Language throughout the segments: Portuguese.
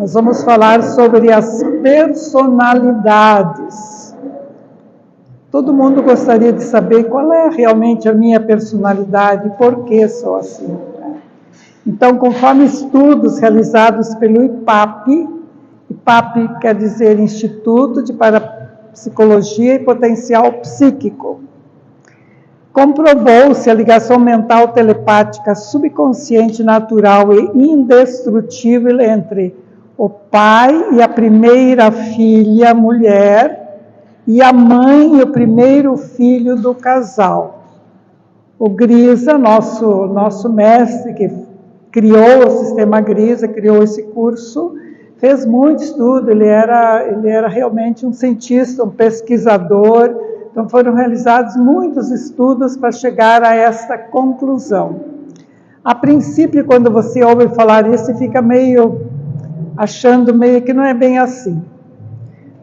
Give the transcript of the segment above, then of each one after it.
Nós vamos falar sobre as personalidades. Todo mundo gostaria de saber qual é realmente a minha personalidade e por que sou assim. Então, conforme estudos realizados pelo IPAP, IPAP quer dizer Instituto de Parapsicologia e Potencial Psíquico, comprovou-se a ligação mental telepática subconsciente natural e indestrutível entre o pai e a primeira filha mulher e a mãe e o primeiro filho do casal. O Grisa, nosso mestre, que criou o sistema Grisa, criou esse curso, fez muito estudo, ele era realmente um cientista, um pesquisador. Então foram realizados muitos estudos para chegar a esta conclusão. A princípio, quando você ouve falar isso, fica achando que não é bem assim.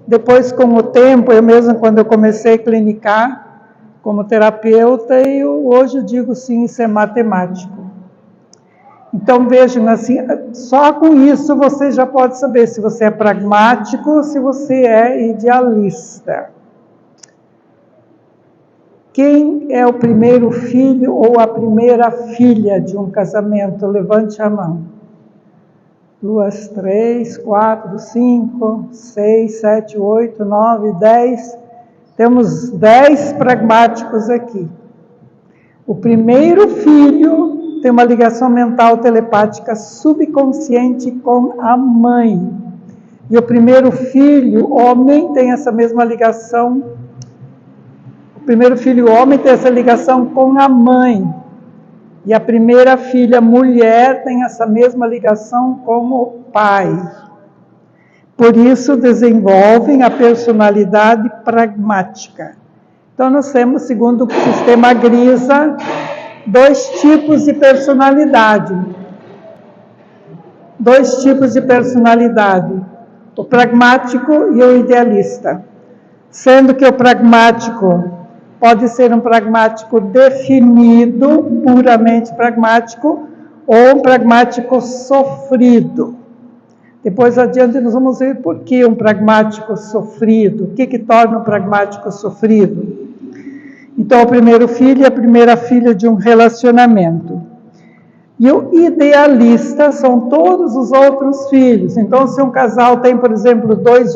Depois, com o tempo, eu mesmo, quando eu comecei a clinicar como terapeuta, hoje eu digo sim, isso é matemático. Então vejam assim, só com isso você já pode saber se você é pragmático ou se você é idealista. Quem é o primeiro filho ou a primeira filha de um casamento? Levante a mão. 2, 3, 4, 5, 6, 7, 8, 9, 10. Temos 10 pragmáticos aqui. O primeiro filho tem uma ligação mental telepática subconsciente com a mãe. E o primeiro filho, homem, tem essa mesma ligação. O primeiro filho, homem, tem essa ligação com a mãe. E a primeira filha, mulher, tem essa mesma ligação com o pai. Por isso, desenvolvem a personalidade pragmática. Então, nós temos, segundo o sistema Grisa, 2 tipos de personalidade. 2 tipos de personalidade. O pragmático e o idealista. Sendo que o pragmático pode ser um pragmático definido, puramente pragmático, ou um pragmático sofrido. Depois adiante nós vamos ver por que um pragmático sofrido, o que torna um pragmático sofrido. Então, o primeiro filho e a primeira filha de um relacionamento. E o idealista são todos os outros filhos. Então, se um casal tem, por exemplo, 2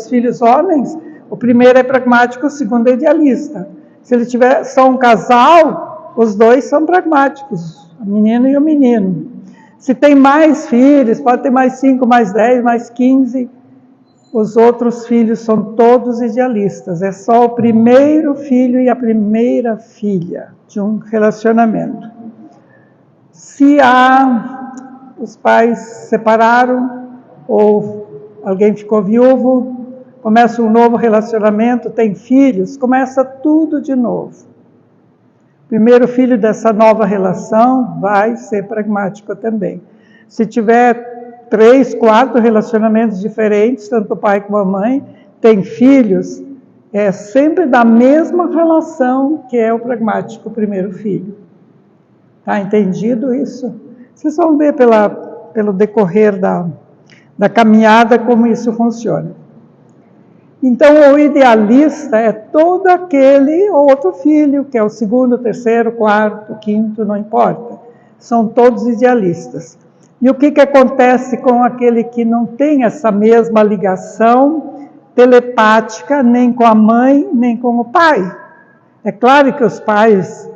filhos homens, o primeiro é pragmático, o segundo é idealista. Se ele tiver só um casal, os 2 são pragmáticos, a menina e o menino. Se tem mais filhos, pode ter mais 5, mais 10, mais 15, os outros filhos são todos idealistas. É só o primeiro filho e a primeira filha de um relacionamento. Se os pais separaram ou alguém ficou viúvo, começa um novo relacionamento, tem filhos, começa tudo de novo. O primeiro filho dessa nova relação vai ser pragmático também. Se tiver 3, 4 relacionamentos diferentes, tanto o pai como a mãe, tem filhos, é sempre da mesma relação que é o pragmático, o primeiro filho. Está entendido isso? Vocês vão ver pelo decorrer da caminhada como isso funciona. Então, o idealista é todo aquele outro filho, que é o segundo, terceiro, quarto, quinto, não importa. São todos idealistas. E o que acontece com aquele que não tem essa mesma ligação telepática, nem com a mãe, nem com o pai? É claro que os pais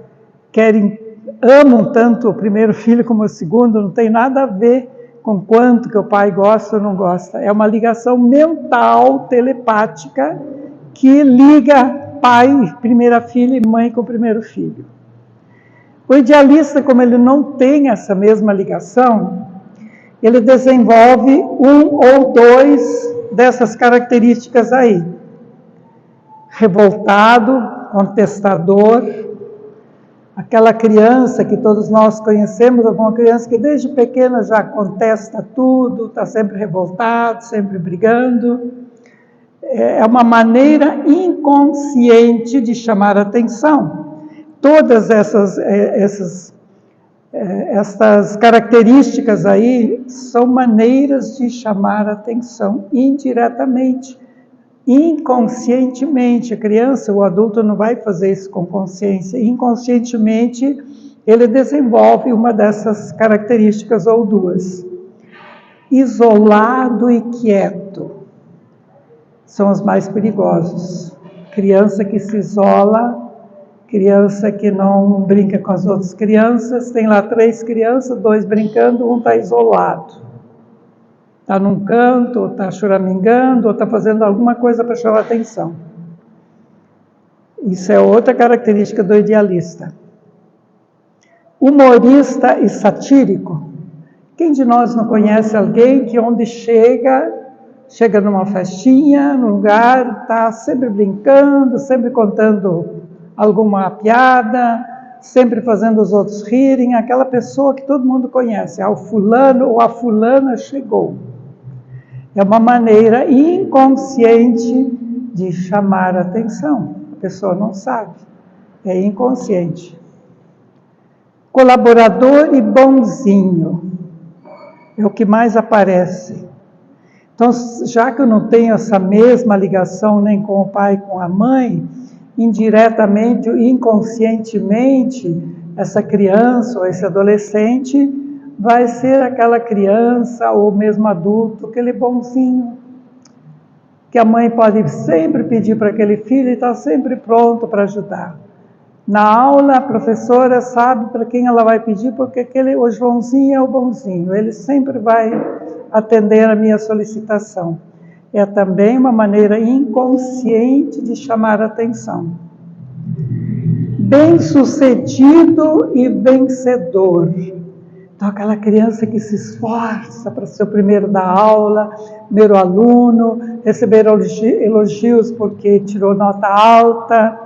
amam tanto o primeiro filho como o segundo, não tem nada a ver com quanto que o pai gosta ou não gosta. É uma ligação mental, telepática, que liga pai, primeira filha, e mãe com o primeiro filho. O idealista, como ele não tem essa mesma ligação, ele desenvolve 1 ou 2 dessas características aí. Revoltado, contestador, aquela criança que todos nós conhecemos, alguma criança que desde pequena já contesta tudo, está sempre revoltado, sempre brigando. É uma maneira inconsciente de chamar a atenção. Todas essas Estas características aí são maneiras de chamar a atenção indiretamente, inconscientemente. A criança, o adulto não vai fazer isso com consciência. Inconscientemente, ele desenvolve uma dessas características ou duas. Isolado e quieto são os mais perigosos. Criança que se isola, criança que não brinca com as outras crianças, tem lá 3 crianças, 2 brincando, um está isolado. Está num canto, ou está choramingando, ou está fazendo alguma coisa para chamar a atenção. Isso é outra característica do idealista. Humorista e satírico. Quem de nós não conhece alguém que onde chega numa festinha, num lugar, está sempre brincando, sempre contando alguma piada, sempre fazendo os outros rirem, aquela pessoa que todo mundo conhece, o fulano ou a fulana chegou. É uma maneira inconsciente de chamar a atenção. A pessoa não sabe, é inconsciente. Colaborador e bonzinho é o que mais aparece. Então, já que eu não tenho essa mesma ligação nem com o pai, com a mãe, indiretamente, inconscientemente, essa criança ou esse adolescente vai ser aquela criança ou mesmo adulto, aquele bonzinho, que a mãe pode sempre pedir para aquele filho e está sempre pronto para ajudar. Na aula, a professora sabe para quem ela vai pedir, porque o Joãozinho é o bonzinho, ele sempre vai atender a minha solicitação. É também uma maneira inconsciente de chamar a atenção. Bem-sucedido e vencedor. Então, aquela criança que se esforça para ser o primeiro da aula, primeiro aluno, receber elogios porque tirou nota alta.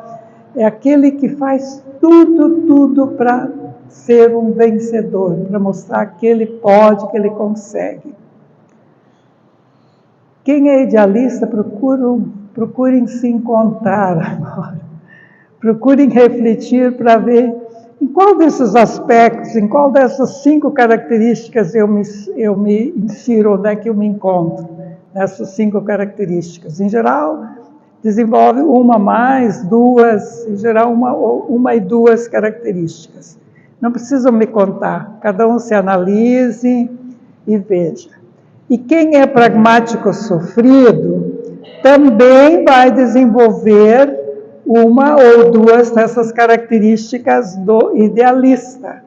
É aquele que faz tudo para ser um vencedor, para mostrar que ele pode, que ele consegue. Quem é idealista, procurem se encontrar agora. Procurem refletir para ver em qual desses aspectos, em qual dessas 5 características eu me insiro, onde é que eu me encontro, nessas 5 características. Em geral, desenvolve uma mais, 2, em geral uma e 2 características. Não precisam me contar, cada um se analise e veja. E quem é pragmático sofrido também vai desenvolver uma ou 2 dessas características do idealista,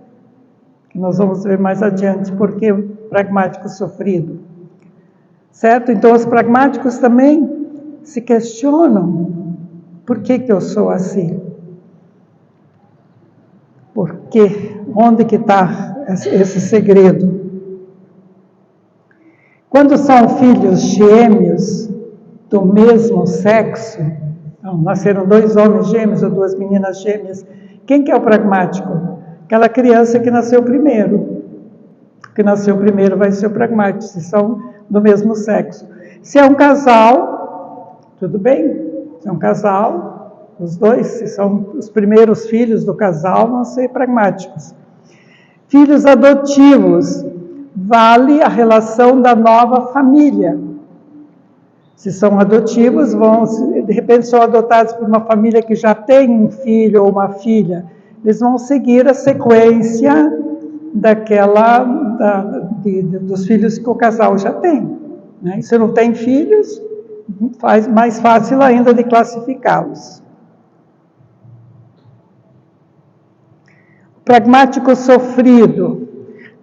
que nós vamos ver mais adiante, porque pragmático sofrido. Certo? Então, os pragmáticos também se questionam, por que eu sou assim? Por quê? Onde que está esse segredo? Quando são filhos gêmeos do mesmo sexo, nasceram 2 homens gêmeos ou 2 meninas gêmeas, quem que é o pragmático? Aquela criança que nasceu primeiro. Que nasceu primeiro vai ser o pragmático, se são do mesmo sexo. Se é um casal, tudo bem. Se é um casal, os 2, se são os primeiros filhos do casal, vão ser pragmáticos. Filhos adotivos, vale a relação da nova família. Se são adotivos, de repente são adotados por uma família que já tem um filho ou uma filha, eles vão seguir a sequência dos filhos que o casal já tem. Né? E se não tem filhos, faz mais fácil ainda de classificá-los. O pragmático sofrido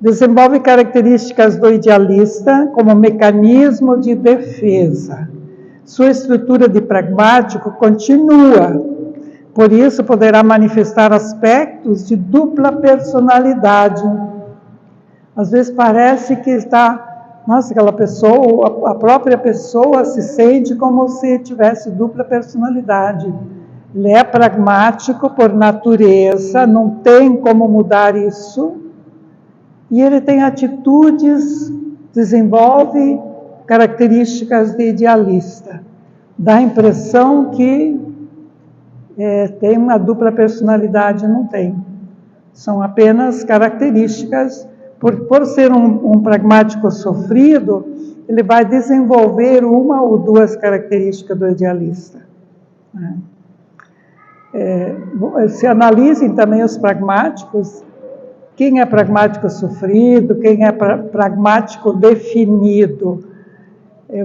desenvolve características do idealista como mecanismo de defesa. Sua estrutura de pragmático continua, por isso poderá manifestar aspectos de dupla personalidade. Às vezes parece que aquela pessoa, a própria pessoa se sente como se tivesse dupla personalidade. Ele é pragmático por natureza, não tem como mudar isso. E ele tem atitudes, desenvolve características de idealista. Dá a impressão que tem uma dupla personalidade, não tem. São apenas características. Por ser um pragmático sofrido, ele vai desenvolver uma ou duas características do idealista. Se analisem também os pragmáticos. Quem é pragmático sofrido, quem é pragmático definido,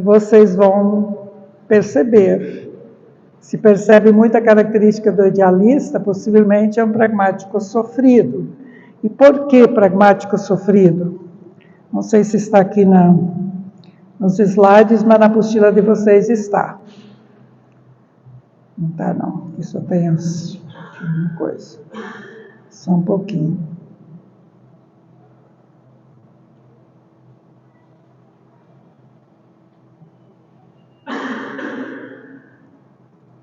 vocês vão perceber. Se percebe muita característica do idealista, possivelmente é um pragmático sofrido. E por que pragmático sofrido? Não sei se está aqui nos slides, mas na apostila de vocês está. Não está, não. Aqui só tem uma coisa. Só um pouquinho.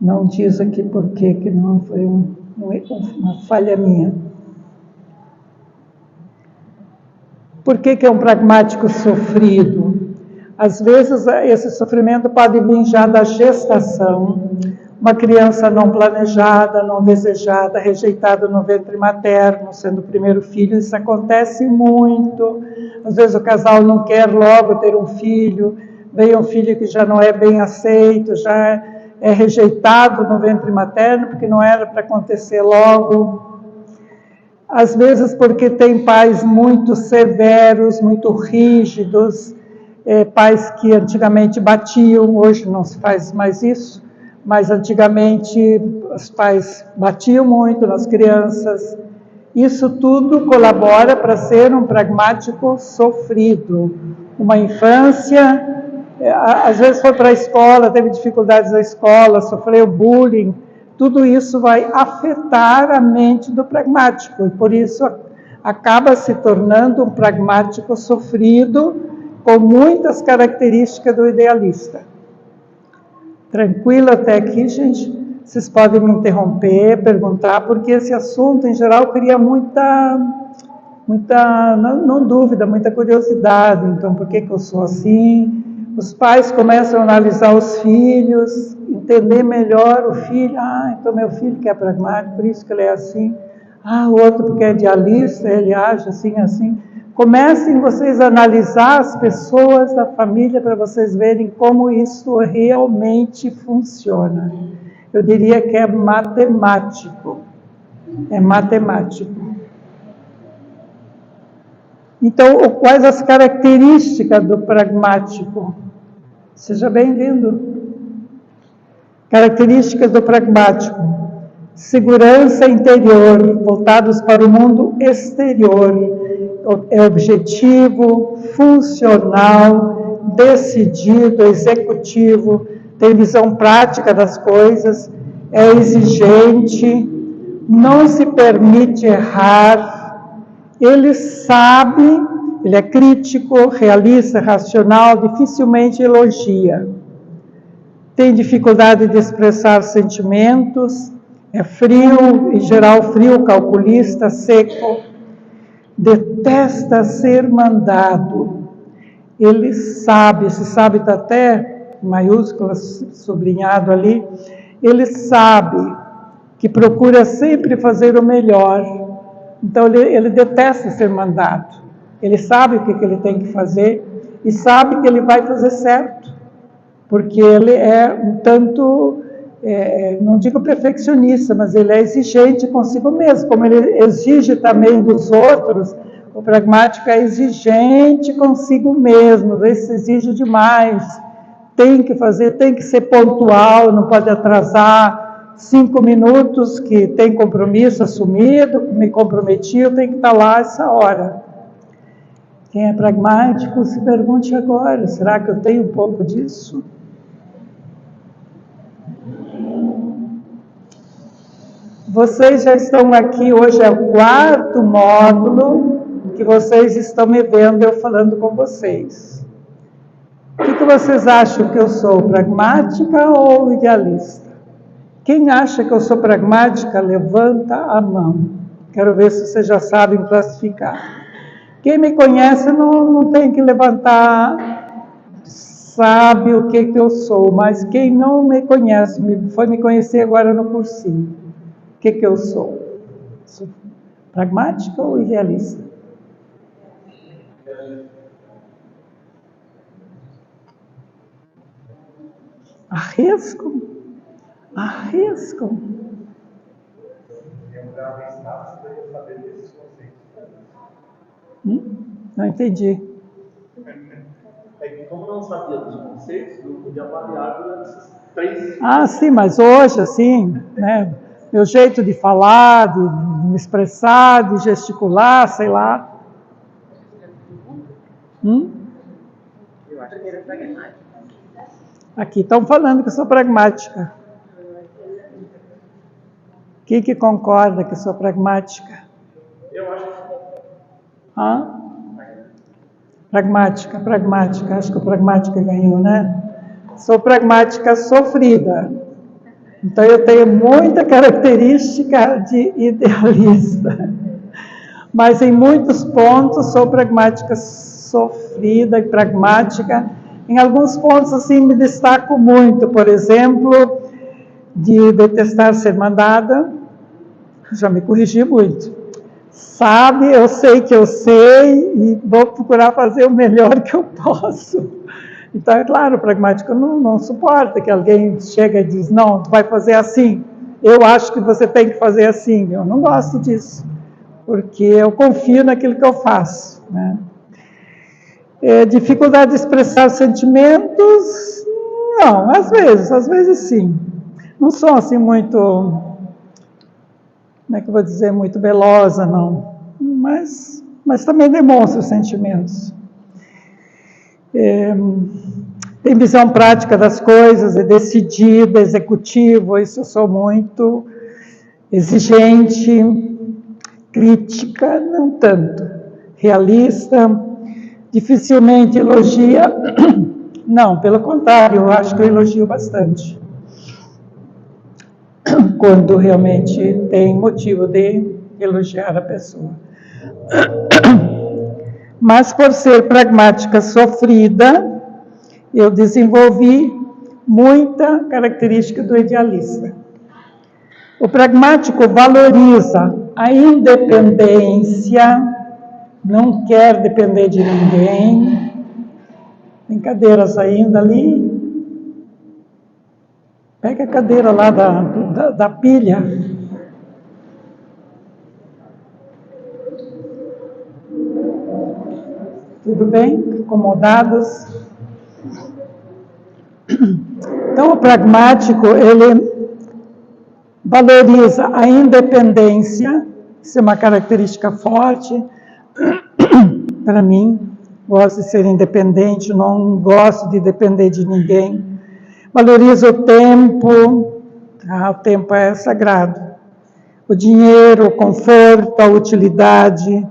Não diz aqui por que não foi uma falha minha. Por que é um pragmático sofrido? Às vezes, esse sofrimento pode vir já da gestação. Uma criança não planejada, não desejada, rejeitada no ventre materno, sendo o primeiro filho, isso acontece muito. Às vezes o casal não quer logo ter um filho, vem um filho que já não é bem aceito, já é rejeitado no ventre materno, porque não era para acontecer logo. Às vezes porque tem pais muito severos, muito rígidos, pais que antigamente batiam, hoje não se faz mais isso, mas antigamente os pais batiam muito nas crianças. Isso tudo colabora para ser um pragmático sofrido. Uma infância, às vezes foi para a escola, teve dificuldades na escola, sofreu bullying. Tudo isso vai afetar a mente do pragmático e por isso acaba se tornando um pragmático sofrido com muitas características do idealista. Tranquilo até aqui, gente? Vocês podem me interromper, perguntar, porque esse assunto, em geral, cria muita não dúvida, muita curiosidade. Então, por que eu sou assim? Os pais começam a analisar os filhos, entender melhor o filho. Então meu filho que é pragmático, por isso que ele é assim. O outro porque é idealista, ele age assim, assim. Comecem vocês a analisar as pessoas da família para vocês verem como isso realmente funciona. Eu diria que é matemático. É matemático. Então, quais as características do pragmático? Seja bem-vindo. Características do pragmático. Segurança interior, voltados para o mundo exterior. É objetivo, funcional, decidido, executivo, tem visão prática das coisas, é exigente, não se permite errar. Ele sabe, ele é crítico, realista, racional, dificilmente elogia. Tem dificuldade de expressar sentimentos, é frio, em geral frio, calculista, seco. Detesta ser mandado. Ele sabe, esse sabe está até em maiúsculas, sublinhado ali. Ele sabe que procura sempre fazer o melhor. Então, ele detesta ser mandado. Ele sabe o que ele tem que fazer e sabe que ele vai fazer certo. Porque ele é um tanto, não digo perfeccionista, mas ele é exigente consigo mesmo. Como ele exige também dos outros, o pragmático é exigente consigo mesmo. Ele se exige demais. Tem que fazer, tem que ser pontual, não pode atrasar. 5 minutos que tem compromisso assumido, me comprometi, eu tenho que estar lá essa hora. Quem é pragmático, se pergunte agora, será que eu tenho um pouco disso? Vocês já estão aqui, hoje é o 4º módulo que vocês estão me vendo eu falando com vocês. O que vocês acham que eu sou, pragmática ou idealista? Quem acha que eu sou pragmática, levanta a mão. Quero ver se vocês já sabem classificar. Quem me conhece não tem que levantar, sabe o que eu sou. Mas quem não me conhece, foi me conhecer agora no cursinho. O que eu sou? Pragmática ou idealista? Arrisco? Arrisco. Não entendi. É que como não sabia dos conceitos, não podia avaliar durante esses 3... Ah, sim, mas hoje, assim, né, meu jeito de falar, de me expressar, de gesticular, sei lá. Eu acho que era pragmática. Aqui estão falando que eu sou pragmática. Que concorda que eu sou pragmática? Eu acho que... Hã? Pragmática. Acho que o pragmática ganhou, né? Sou pragmática sofrida. Então, eu tenho muita característica de idealista. Mas, em muitos pontos, sou pragmática sofrida e pragmática. Em alguns pontos, assim, me destaco muito. Por exemplo, de detestar ser mandada. Já me corrigi muito. Sabe, eu sei que eu sei e vou procurar fazer o melhor que eu posso. Então, é claro, o pragmático não suporta que alguém chega e diz, não, tu vai fazer assim, eu acho que você tem que fazer assim. Eu não gosto disso, porque eu confio naquilo que eu faço, né? Dificuldade de expressar sentimentos? Não, às vezes sim. Não sou assim muito, como é que eu vou dizer, muito velosa, não. Mas também demonstro sentimentos. Tem visão prática das coisas, é decidida, executivo, isso eu sou muito exigente, crítica, não tanto, realista, dificilmente elogia, não, pelo contrário, eu acho que eu elogio bastante, quando realmente tem motivo de elogiar a pessoa. Mas por ser pragmática sofrida, eu desenvolvi muita característica do idealista. O pragmático valoriza a independência, não quer depender de ninguém. Tem cadeiras ainda ali. Pega a cadeira lá da pilha. Tudo bem? Acomodados? Então, o pragmático, ele valoriza a independência, isso é uma característica forte para mim. Gosto de ser independente, não gosto de depender de ninguém. Valoriza o tempo, o tempo é sagrado. O dinheiro, o conforto, a utilidade.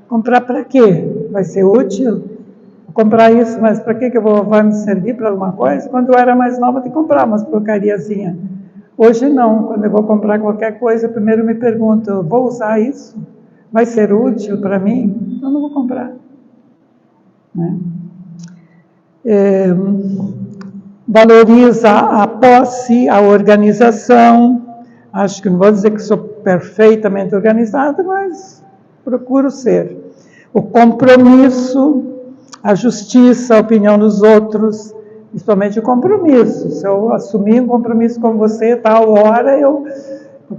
Comprar para quê? Vai ser útil? Vou comprar isso, mas para que vai me servir para alguma coisa? Quando eu era mais nova, de comprar umas porcariazinhas. Hoje não, quando eu vou comprar qualquer coisa, primeiro me pergunto, vou usar isso? Vai ser útil para mim? Eu não vou comprar. Né? Valoriza a posse, a organização. Acho que não vou dizer que sou perfeitamente organizada, mas procuro ser. O compromisso, a justiça, a opinião dos outros, principalmente o compromisso. Se eu assumir um compromisso com você, tal hora, eu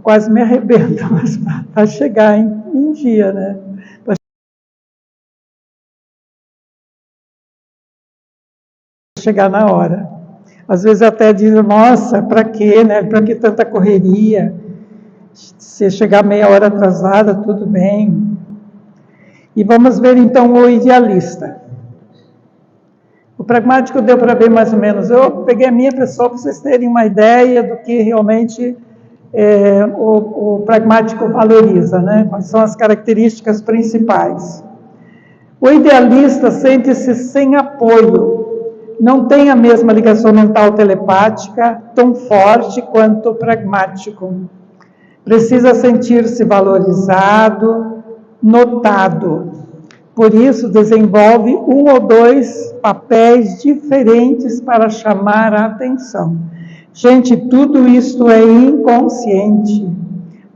quase me arrebento, mas para chegar em dia, né? Para chegar na hora. Às vezes até digo, nossa, para quê, né? Para que tanta correria? Se chegar meia hora atrasada, tudo bem. E vamos ver então o idealista. O pragmático deu para ver mais ou menos. Eu peguei a minha pessoa para vocês terem uma ideia do que realmente o pragmático valoriza, né? Quais são as características principais. O idealista sente-se sem apoio, não tem a mesma ligação mental telepática tão forte quanto o pragmático. Precisa sentir-se valorizado, notado. Por isso, desenvolve um ou dois papéis diferentes para chamar a atenção. Gente, tudo isto é inconsciente.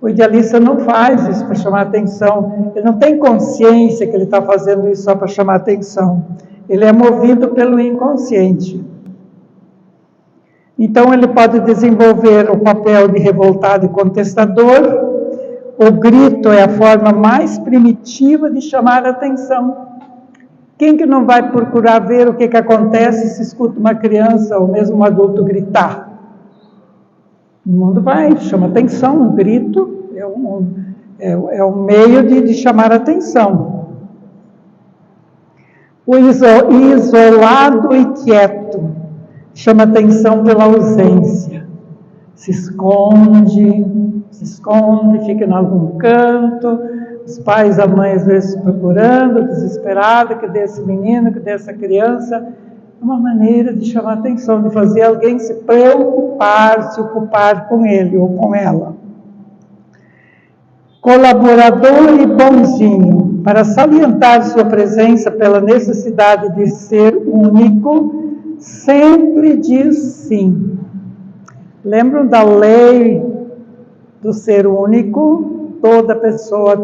O idealista não faz isso para chamar atenção, ele não tem consciência que ele está fazendo isso só para chamar atenção. Ele é movido pelo inconsciente. Então ele pode desenvolver o papel de revoltado e contestador. O grito é a forma mais primitiva de chamar atenção. Quem que não vai procurar ver o que acontece se escuta uma criança ou mesmo um adulto gritar? O mundo vai, chama atenção, um grito é um meio de chamar atenção. O isolado e quieto chama atenção pela ausência. Se esconde, fica em algum canto, os pais, a mãe às vezes procurando, desesperada, que dê esse menino, que dê essa criança. É uma maneira de chamar atenção, de fazer alguém se preocupar, se ocupar com ele ou com ela. Colaborador e bonzinho, para salientar sua presença pela necessidade de ser único, sempre diz sim. Lembram da lei do ser único? Toda pessoa,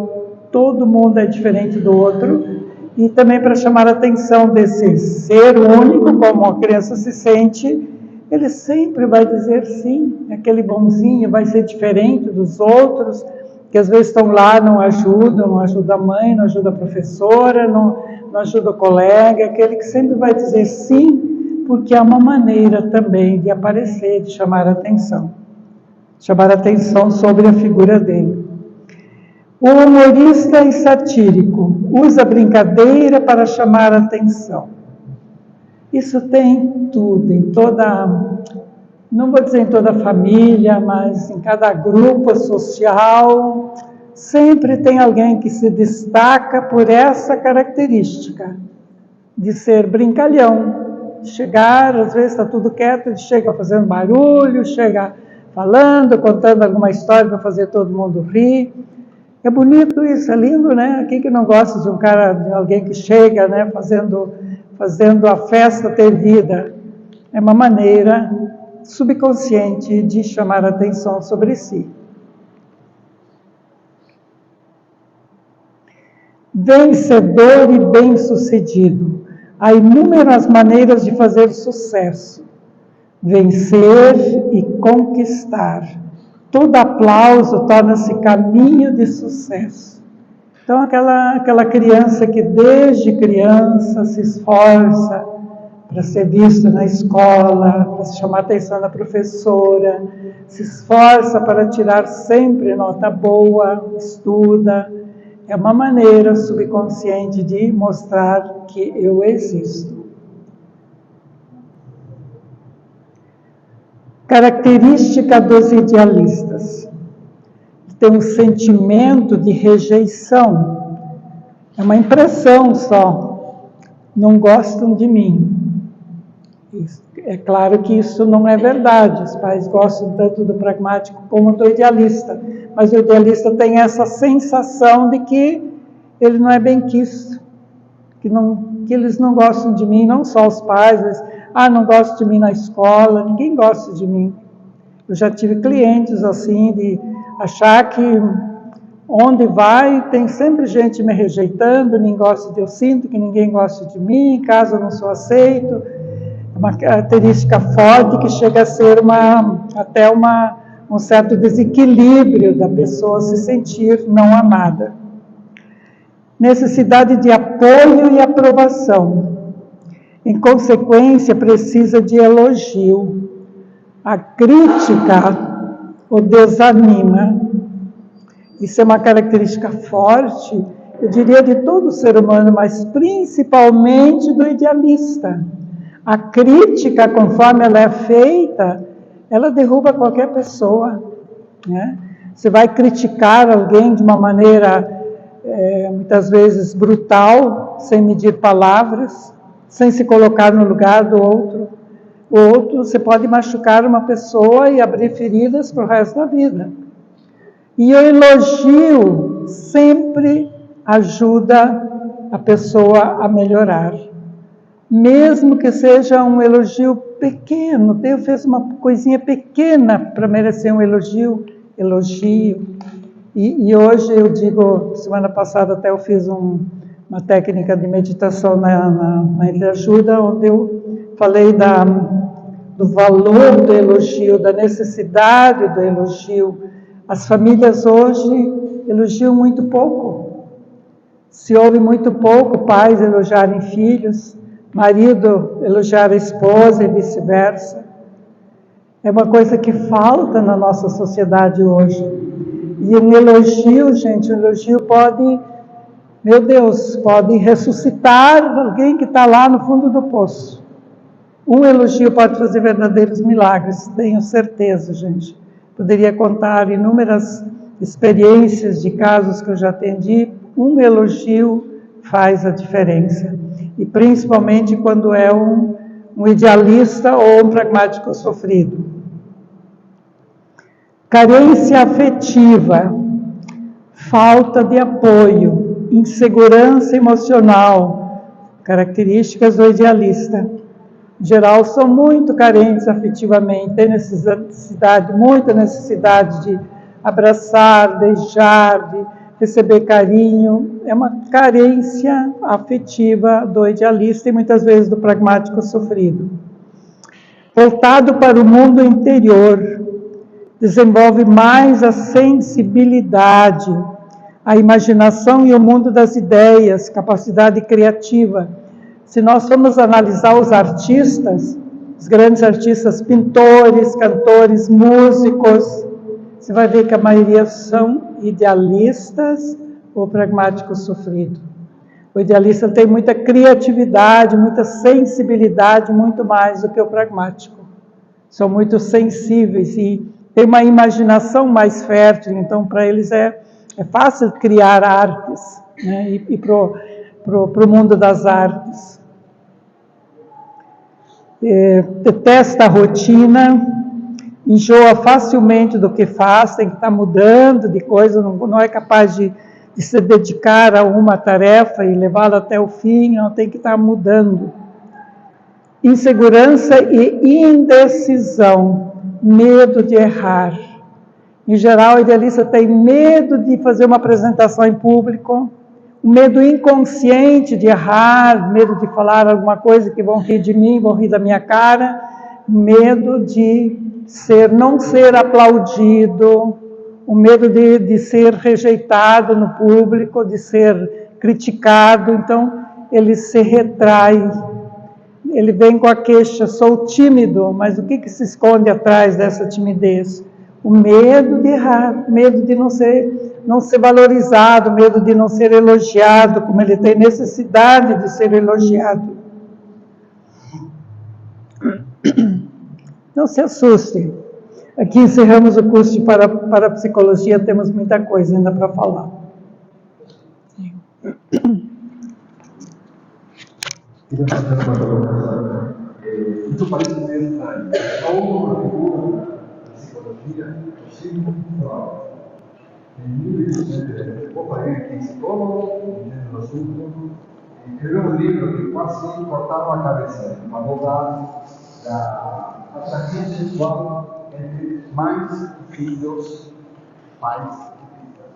todo mundo é diferente do outro. E também para chamar a atenção desse ser único, como a criança se sente, ele sempre vai dizer sim. Aquele bonzinho vai ser diferente dos outros, que às vezes estão lá, não ajuda a mãe, não ajuda a professora, não ajuda o colega, aquele que sempre vai dizer sim, porque é uma maneira também de aparecer, de chamar a atenção sobre a figura dele. O humorista e satírico usa a brincadeira para chamar a atenção. Isso tem tudo, em toda, não vou dizer em toda a família, mas em cada grupo social, sempre tem alguém que se destaca por essa característica, de ser brincalhão, de chegar, às vezes está tudo quieto, ele chega fazendo barulho, chega falando, contando alguma história para fazer todo mundo rir. É bonito isso, é lindo, né? Quem que não gosta de um cara, de alguém que chega, né, fazendo a festa ter vida? É uma maneira subconsciente de chamar a atenção sobre si. Vencedor e bem-sucedido. Há inúmeras maneiras de fazer sucesso. Vencer e conquistar. Todo aplauso torna-se caminho de sucesso. Então, aquela criança que desde criança se esforça para ser vista na escola, para chamar a atenção da professora, se esforça para tirar sempre nota boa, estuda. É uma maneira subconsciente de mostrar que eu existo. Característica dos idealistas. Tem um sentimento de rejeição. É uma impressão só. Não gostam de mim. É claro que isso não é verdade. Os pais gostam tanto do pragmático como do idealista. Mas o idealista tem essa sensação de que ele não é bem quisto. Que eles não gostam de mim, não só os pais, mas, não gosto de mim na escola, ninguém gosta de mim. Eu já tive clientes assim, de achar que onde vai, tem sempre gente me rejeitando, eu sinto que ninguém gosta de mim, em casa eu não sou aceito. É uma característica forte que chega a ser até um certo desequilíbrio da pessoa se sentir não amada. Necessidade de apoio e aprovação. Em consequência, precisa de elogio. A crítica o desanima. Isso é uma característica forte, eu diria, de todo ser humano, mas principalmente do idealista. A crítica, conforme ela é feita, ela derruba qualquer pessoa, né? Você vai criticar alguém de uma maneira, muitas vezes brutal, sem medir palavras, sem se colocar no lugar do outro. O outro, você pode machucar uma pessoa e abrir feridas para o resto da vida. E o elogio sempre ajuda a pessoa a melhorar. Mesmo que seja um elogio pequeno, Deus fez uma coisinha pequena para merecer um elogio. Elogio. E hoje eu digo, semana passada até eu fiz uma técnica de meditação na entreajuda, onde eu falei do valor do elogio, da necessidade do elogio. As famílias hoje elogiam muito pouco. Se ouve muito pouco pais elogiarem filhos, marido elogiar a esposa e vice-versa. É uma coisa que falta na nossa sociedade hoje. E um elogio, gente, um elogio pode, meu Deus, pode ressuscitar alguém que está lá no fundo do poço. Um elogio pode fazer verdadeiros milagres, tenho certeza, gente. Poderia contar inúmeras experiências de casos que eu já atendi. Um elogio faz a diferença. E principalmente quando é um idealista ou um pragmático sofrido. Carência afetiva, falta de apoio, insegurança emocional, características do idealista. Em geral, são muito carentes afetivamente, têm necessidade, muita necessidade de abraçar, beijar, de receber carinho. É uma carência afetiva do idealista e muitas vezes do pragmático sofrido. Voltado para o mundo interior, desenvolve mais a sensibilidade, a imaginação e o mundo das ideias, capacidade criativa. Se nós formos analisar os artistas, os grandes artistas, pintores, cantores, músicos, você vai ver que a maioria são idealistas ou pragmáticos sofridos. O idealista tem muita criatividade, muita sensibilidade, muito mais do que o pragmático. São muito sensíveis e tem uma imaginação mais fértil, então para eles é fácil criar artes, né? E pro mundo das artes. Detesta a rotina, enjoa facilmente do que faz, tem que estar mudando de coisa, não é capaz de se dedicar a uma tarefa e levá-la até o fim, não, tem que estar mudando. Insegurança e indecisão, medo de errar. Em geral, o idealista tem medo de fazer uma apresentação em público, um medo inconsciente de errar, medo de falar alguma coisa que vão rir de mim, vão rir da minha cara, medo de não ser aplaudido, o medo de ser rejeitado no público, de ser criticado. Então, ele se retrai. Ele vem com a queixa, sou tímido, mas o que se esconde atrás dessa timidez? O medo de errar, medo de não ser valorizado, medo de não ser elogiado, como ele tem necessidade de ser elogiado. Não se assuste. Aqui encerramos o curso de parapsicologia, temos muita coisa ainda para falar. Queria fazer uma colocação. Isso parece ser estranho. Uma figura da psicologia psicocultural. Em 1800, o país psicólogo, entendendo o assunto, escreveu um livro que quase cortava a cabeça, falou da atração sexual entre mães e filhos, pais e filhas.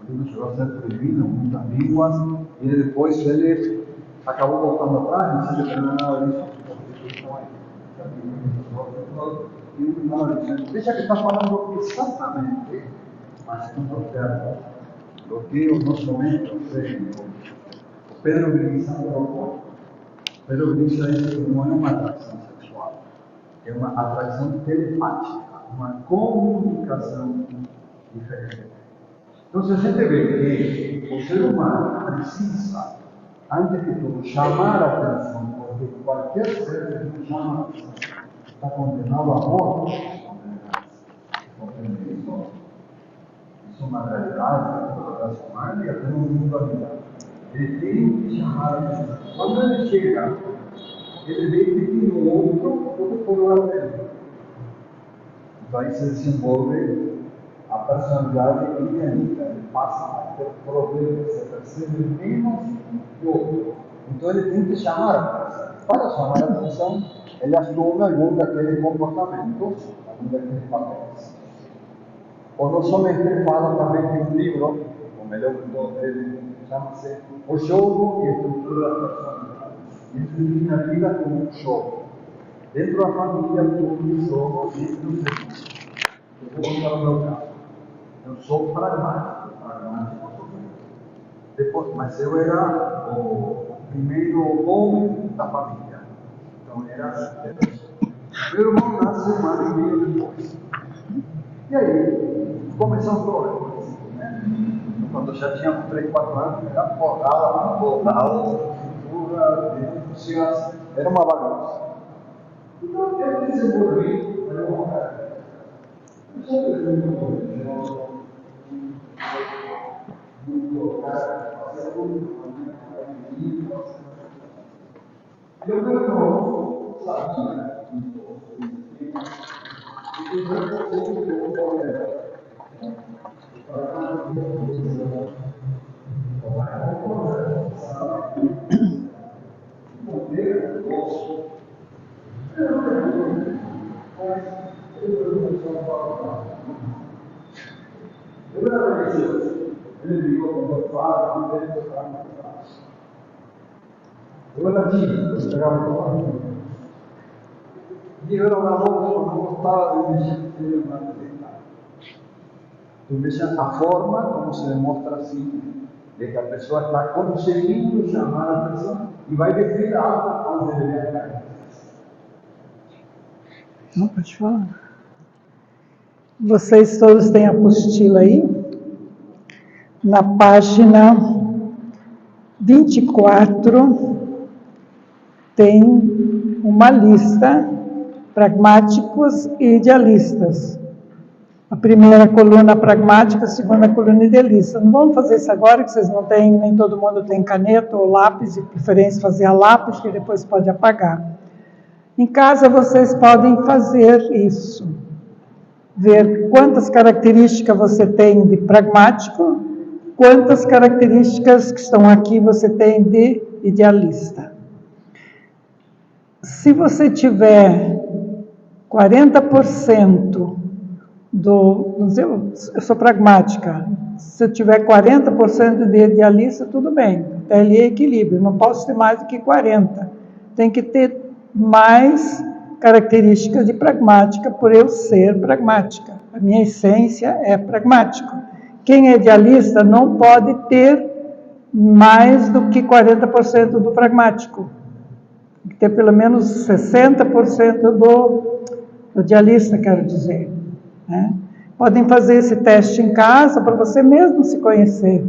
O livro chegou a ser proibido em muitas línguas e depois ele acabou voltando atrás, não se determinava isso, deixa que está falando exatamente, mas não quero, do que o nosso momento, o Pedro Grisa colocou. Pedro Grisa diz que não é uma atração sexual, é uma atração telepática, uma comunicação diferente. Então, se a gente vê que o ser humano precisa, antes de tudo, chamar a atenção, porque qualquer ser que não chama a atenção está condenado à morte. Isso é uma realidade relacionada e até no mundo animal. Ele tem que chamar a atenção. Quando ele chega, ele vê que tem um outro do que o lado dele. Então aí se desenvolve a personalidade idêntica, ele passa a ter problemas, se percebe menos que o outro. Então ele tem que chamar a atenção. Para chamar a atenção, ele assume algum daquele comportamento, algum daqueles papéis. ou não somente fala também de um livro, o melhor de todos eles, chama-se O Jogo e a Estrutura da Personalidade. Isso define a vida como um jogo. Dentro da família, todo jogo existe no seguinte. Eu vou contar o meu caso. Eu sou pragmático. Depois, mas eu era o primeiro homem da família. Então era meu irmão nasce um ano e meio depois. E aí, começou um problema. Né? Quando eu já tinha 3, 4 anos, era porrada, voltada, cultura, denúncias, era uma bagunça. Então eu desenvolvi uma cara. Eu meu irmão sabia eu era tímido, eu chegava com a família. E eu era um garoto, não gostava de mexer na televisão. Então, a forma como se demonstra assim, de que a pessoa está conseguindo chamar a pessoa e vai descer algo onde deveria cair. Não, pode falar. Vocês todos têm a apostila aí? Na página 24 tem uma lista, pragmáticos e idealistas. A primeira coluna pragmática, a segunda coluna idealista. Não vamos fazer isso agora, que vocês não têm, nem todo mundo tem caneta ou lápis, de preferência fazer a lápis, que depois pode apagar. Em casa vocês podem fazer isso. Ver quantas características você tem de pragmático, quantas características que estão aqui você tem de idealista. Se você tiver 40% eu sou pragmática, se eu tiver 40% de idealista, tudo bem, até ali é equilíbrio, não posso ter mais do que 40%. Tem que ter mais características de pragmática por eu ser pragmática. A minha essência é pragmática. Quem é idealista não pode ter mais do que 40% do pragmático. Tem que ter pelo menos 60% do idealista, quero dizer. Né? Podem fazer esse teste em casa para você mesmo se conhecer.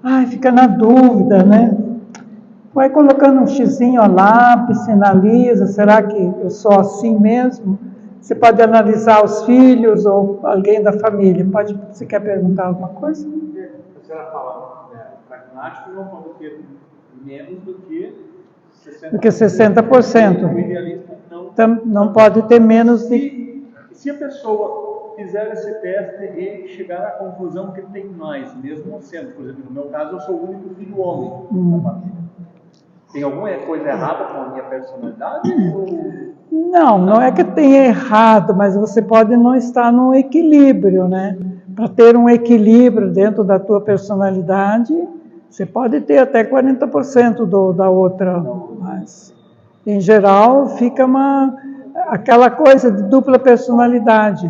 Ai, fica na dúvida, né? Vai colocando um xizinho a lápis, sinaliza, será que eu sou assim mesmo? Você pode analisar os filhos ou alguém da família. Você quer perguntar alguma coisa? A senhora fala, pragmático não pode ter menos do que 60%. Do que 60%. O idealista não pode ter menos de... Se a pessoa fizer esse teste e chegar à conclusão que tem mais, mesmo sendo, por exemplo, no meu caso, eu sou o único filho homem da família. Tem alguma coisa errada com a minha personalidade? Não é que tenha errado, mas você pode não estar no equilíbrio, né? Para ter um equilíbrio dentro da tua personalidade, você pode ter até 40% da outra, mas em geral fica aquela coisa de dupla personalidade.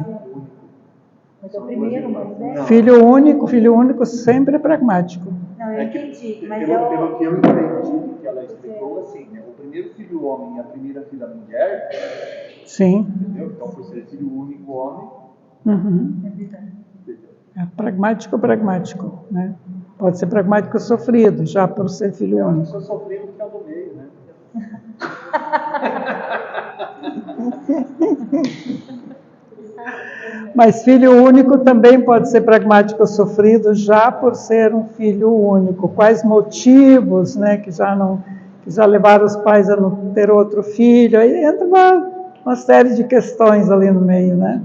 Mas o primeiro, mas Filho único sempre é pragmático. Não, eu entendi, mas pelo que eu entendi, que ela explicou assim, né? O primeiro filho homem e a primeira filha mulher, Sim. entendeu? Então, por ser filho único homem, É pragmático, né? Pode ser pragmático sofrido, já por ser filho eu único. sou sofrido que é o do meio, né? Mas filho único também pode ser pragmático sofrido, já por ser um filho único. Quais motivos, né, que já levaram os pais a não ter outro filho? Aí entra uma série de questões ali no meio, né?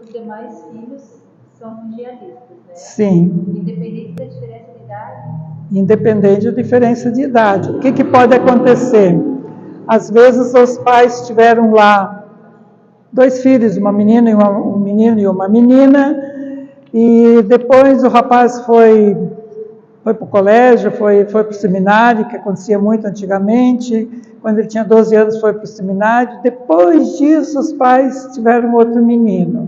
Os demais filhos são idealistas, né? Sim. Independente da diferença de idade. Independente da diferença de idade. O que pode acontecer? Às vezes os pais tiveram lá 2 filhos, um menino e uma menina, e depois o rapaz foi para o colégio, foi para o seminário, que acontecia muito antigamente. Quando ele tinha 12 anos foi para o seminário. Depois disso os pais tiveram outro menino.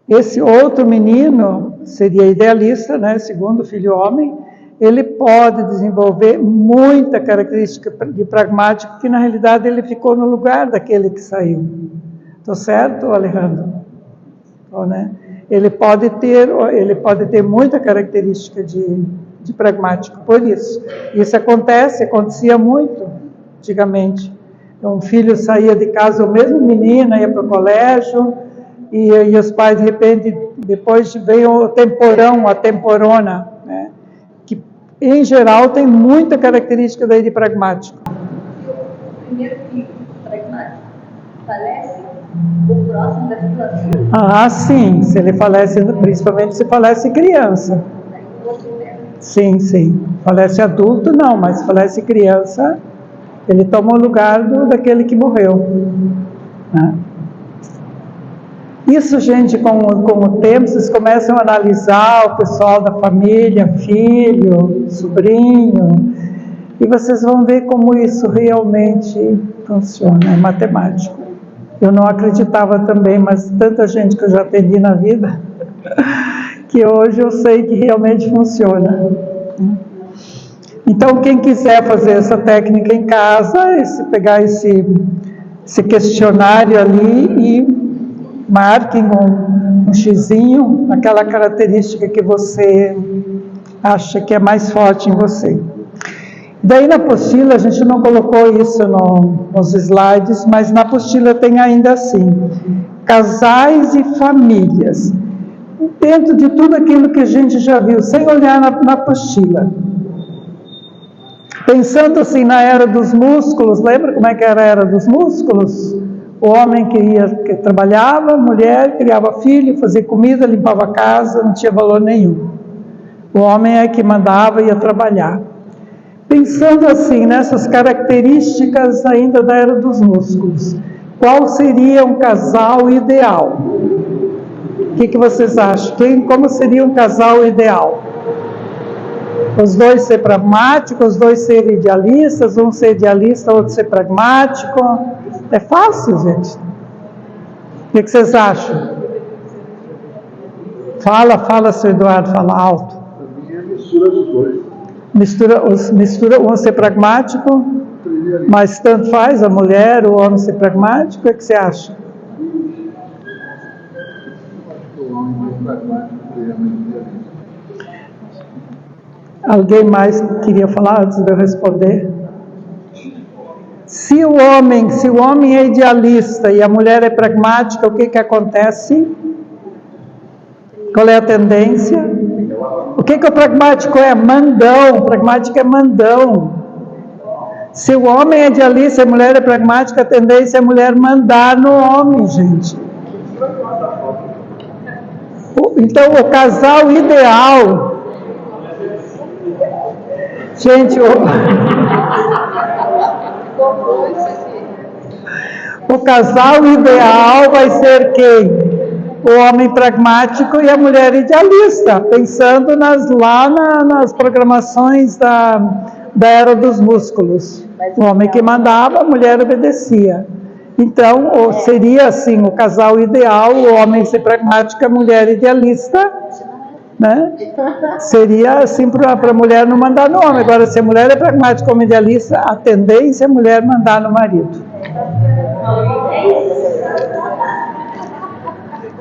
Esse outro menino seria idealista, né, segundo filho homem. Ele pode desenvolver muita característica de pragmático, que na realidade ele ficou no lugar daquele que saiu. Estou certo, Alejandro? Então, né? Ele pode ter muita característica de pragmático, por isso. Isso acontecia muito antigamente. Então, um filho saía de casa, o mesmo menino ia para o colégio, e os pais, de repente, depois veio o temporão, a temporona, né? Que, em geral, tem muita característica daí de pragmático. O primeiro filho pragmático falece, o próximo da situação. Ah, sim, se ele falece, principalmente se falece criança. Sim, sim. Falece adulto, não, mas falece criança, ele toma o lugar daquele que morreu. Né? Isso, gente, com o tempo, vocês começam a analisar o pessoal da família, filho, sobrinho, e vocês vão ver como isso realmente funciona, é matemático. Eu não acreditava também, mas tanta gente que eu já atendi na vida, que hoje eu sei que realmente funciona. Então, quem quiser fazer essa técnica em casa, pegar esse questionário ali e marquem um xizinho, aquela característica que você acha que é mais forte em você. Daí na apostila, a gente não colocou isso nos slides, mas na apostila tem ainda assim, casais e famílias. Dentro de tudo aquilo que a gente já viu, sem olhar na apostila. Pensando assim na era dos músculos, lembra como é que era a era dos músculos? O homem que trabalhava, a mulher criava filho, fazia comida, limpava a casa, não tinha valor nenhum. O homem é que mandava e ia trabalhar. Pensando assim, nessas características ainda da era dos músculos, qual seria um casal ideal? O que vocês acham? Como seria um casal ideal? Os dois ser pragmáticos, os dois serem idealistas, um ser idealista, outro ser pragmático. É fácil, gente. O que vocês acham? Fala, seu Eduardo, fala alto. A minha mistura dos dois. Mistura um ser pragmático, mas tanto faz a mulher, o homem ser pragmático. O que você acha? O homem mais pragmático e a mais idealista. Alguém mais queria falar antes de eu responder? Se o homem é idealista e a mulher é pragmática, o que acontece? Qual é a tendência? O que o pragmático é? Mandão. O pragmático é mandão. Se o homem é idealista e a mulher é pragmática, a tendência é a mulher mandar no homem, gente. Então, o casal ideal... Gente, o casal ideal vai ser quem? O homem pragmático e a mulher idealista, pensando nas programações da era dos músculos. O homem que mandava, a mulher obedecia. Então, seria assim, o casal ideal, o homem ser pragmático, a mulher idealista, né? Seria assim para a mulher não mandar no homem. Agora, se a mulher é pragmática ou idealista, a tendência é a mulher mandar no marido.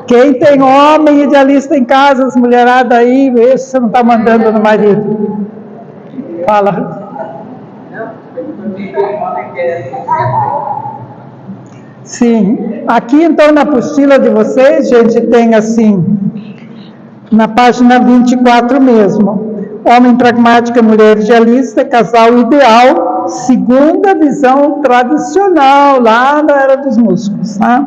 Quem tem homem idealista em casa, as mulheradas aí, vê se você não está mandando no marido. Fala. Sim. Aqui então na apostila de vocês, gente, tem assim, na página 24 mesmo. Homem pragmático, mulher idealista, casal ideal, segundo a visão tradicional, lá da era dos músculos, tá?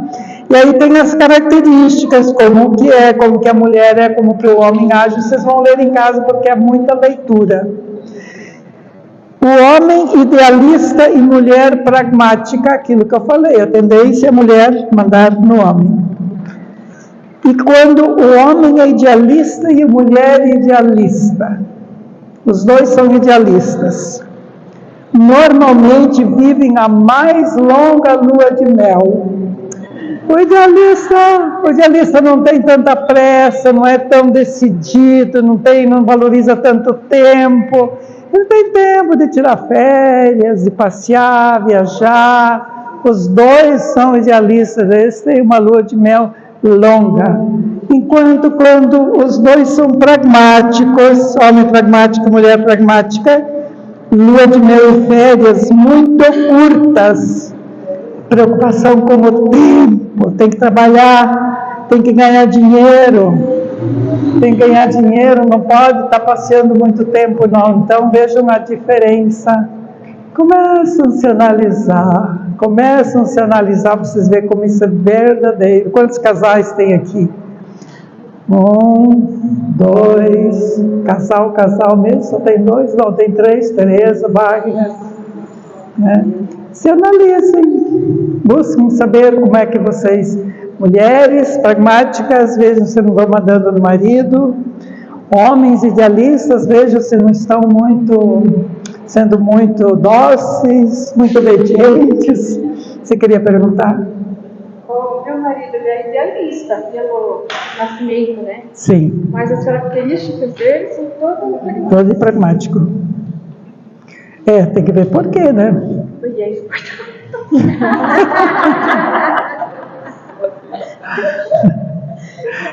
E aí tem as características, como que a mulher é, como que o homem age, vocês vão ler em casa porque é muita leitura. O homem idealista e mulher pragmática, aquilo que eu falei, a tendência é a mulher mandar no homem. E quando o homem é idealista e a mulher é idealista, os dois são idealistas, normalmente vivem a mais longa lua de mel. O idealista não tem tanta pressa, não é tão decidido, não valoriza tanto tempo. Ele tem tempo de tirar férias, de passear, viajar. Os dois são idealistas, eles têm uma lua de mel longa. Enquanto quando os dois são pragmáticos, homem pragmático, mulher pragmática, lua de mel e férias muito curtas. Preocupação com o tempo, tem que trabalhar, tem que ganhar dinheiro, não pode estar passeando muito tempo não. Então vejam a diferença, começam a se analisar para vocês verem como isso é verdadeiro. Quantos casais tem aqui? 1, 2, casal mesmo, só tem 2? Não, tem 3, Tereza, Wagner, né? Se analisem, busquem saber como é que vocês, mulheres pragmáticas, vejam se não vão mandando no marido, homens idealistas, vejam se não estão sendo muito dóceis, muito obedientes. Você queria perguntar? O meu marido é idealista pelo nascimento, né? Sim. Mas as características dele são todas Todo pragmático. Tem que ver por quê, né? E é isso.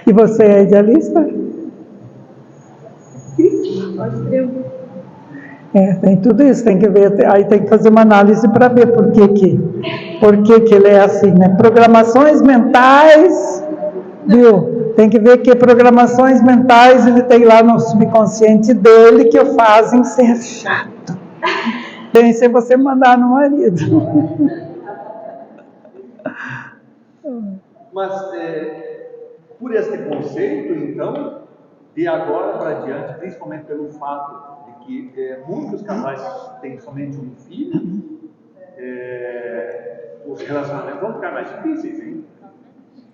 E você é idealista? Tem tudo isso, tem que ver, aí tem que fazer uma análise para ver por que ele é assim, né? Programações mentais, viu? Tem que ver que programações mentais ele tem lá no subconsciente dele que o fazem ser chato. Bem, se você mandar no marido. Mas, por esse conceito, então, de agora para diante, principalmente pelo fato de que muitos casais têm somente um filho, os relacionamentos vão ficar mais difíceis, hein?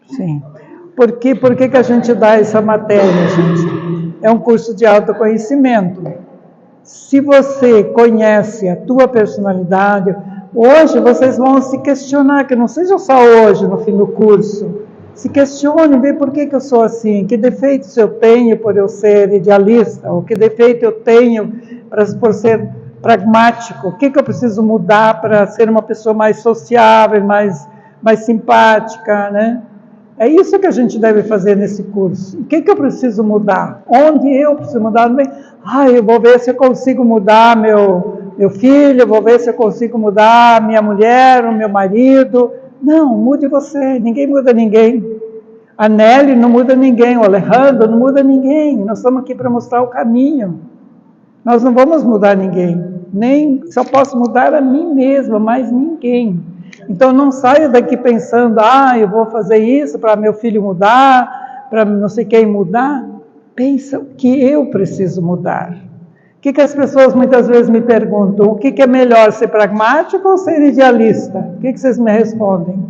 Sim. Por que a gente dá essa matéria, gente? É um curso de autoconhecimento. Se você conhece a tua personalidade, hoje vocês vão se questionar, que não seja só hoje, no fim do curso. Se questione, vê por que eu sou assim, que defeitos eu tenho por eu ser idealista, ou que defeito eu tenho por ser pragmático, o que eu preciso mudar para ser uma pessoa mais sociável, mais simpática, né? É isso que a gente deve fazer nesse curso. O que eu preciso mudar? Onde eu preciso mudar? Eu vou ver se eu consigo mudar meu filho, vou ver se eu consigo mudar minha mulher, o meu marido. Não, mude você, ninguém muda ninguém. A Nelly não muda ninguém, o Alejandro não muda ninguém. Nós estamos aqui para mostrar o caminho. Nós não vamos mudar ninguém. Só posso mudar a mim mesma, mais ninguém. Então não saia daqui pensando, eu vou fazer isso para meu filho mudar, para não sei quem mudar. Pensa o que eu preciso mudar. O que as pessoas muitas vezes me perguntam, o que é melhor, ser pragmático ou ser idealista? O que vocês me respondem?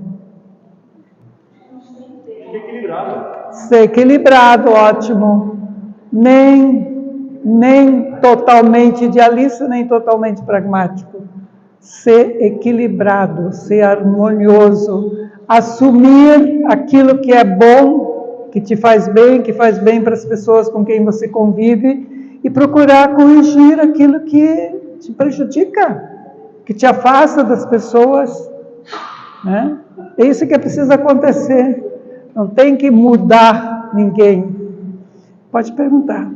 Ser equilibrado. Ser equilibrado, ótimo. Nem totalmente idealista, nem totalmente pragmático. Ser equilibrado, ser harmonioso, assumir aquilo que é bom, que te faz bem, que faz bem para as pessoas com quem você convive e procurar corrigir aquilo que te prejudica, que te afasta das pessoas, né? É isso que precisa acontecer. Não tem que mudar ninguém. Pode perguntar.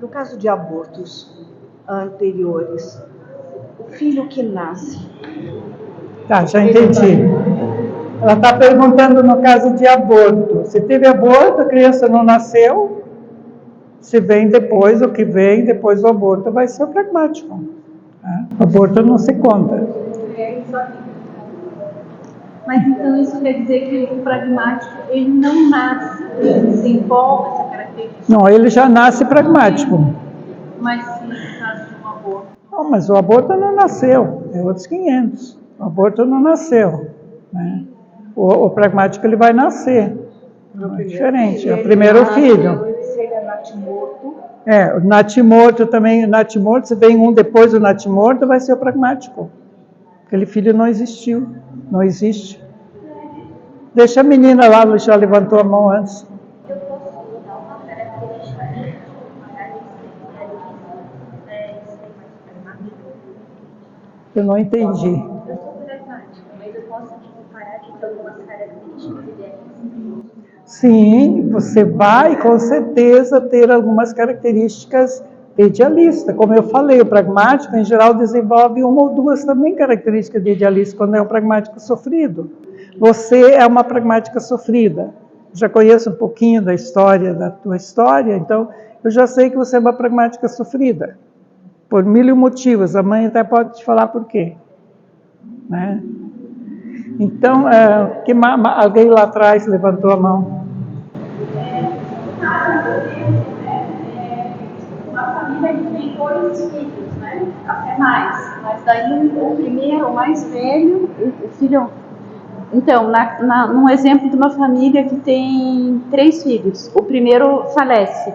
No caso de abortos anteriores, o filho que nasce... Tá, já entendi. Ela está perguntando no caso de aborto. Se teve aborto, a criança não nasceu, se vem depois, o que vem depois do aborto vai ser o pragmático. Tá? O aborto não se conta. Isso aqui. Mas então isso quer dizer que o pragmático, ele não nasce, ele desenvolve essa característica. características. Não, ele já nasce pragmático. Mas se no caso de um aborto, Não, mas o aborto não nasceu, é outros 500. O aborto não nasceu, né? O pragmático ele vai nascer. É diferente, é o primeiro filho. Seria natimorto. O natimorto também, o natimorto, se vem um depois do natimorto, vai ser o pragmático. Aquele filho não existiu, não existe. Deixa a menina lá, ela já levantou a mão antes. Eu posso dar uma característica Eu não entendi. Eu sou pragmática, mas eu posso comparar de algumas características idealistas. Sim, você vai com certeza ter algumas características de idealista. Como eu falei, o pragmático em geral desenvolve uma ou duas também características de idealista, quando é um pragmático sofrido. Você é uma pragmática sofrida. Já conheço um pouquinho da história, da tua história, então eu já sei que você é uma pragmática sofrida. Por 1000 motivos, a mãe até pode te falar por quê. Né? Então, alguém lá atrás levantou a mão. uma família que tem 2 filhos, né? Até mais. Mas daí o primeiro, o mais velho, o filho. Então, num exemplo de uma família que tem 3 filhos, o primeiro falece.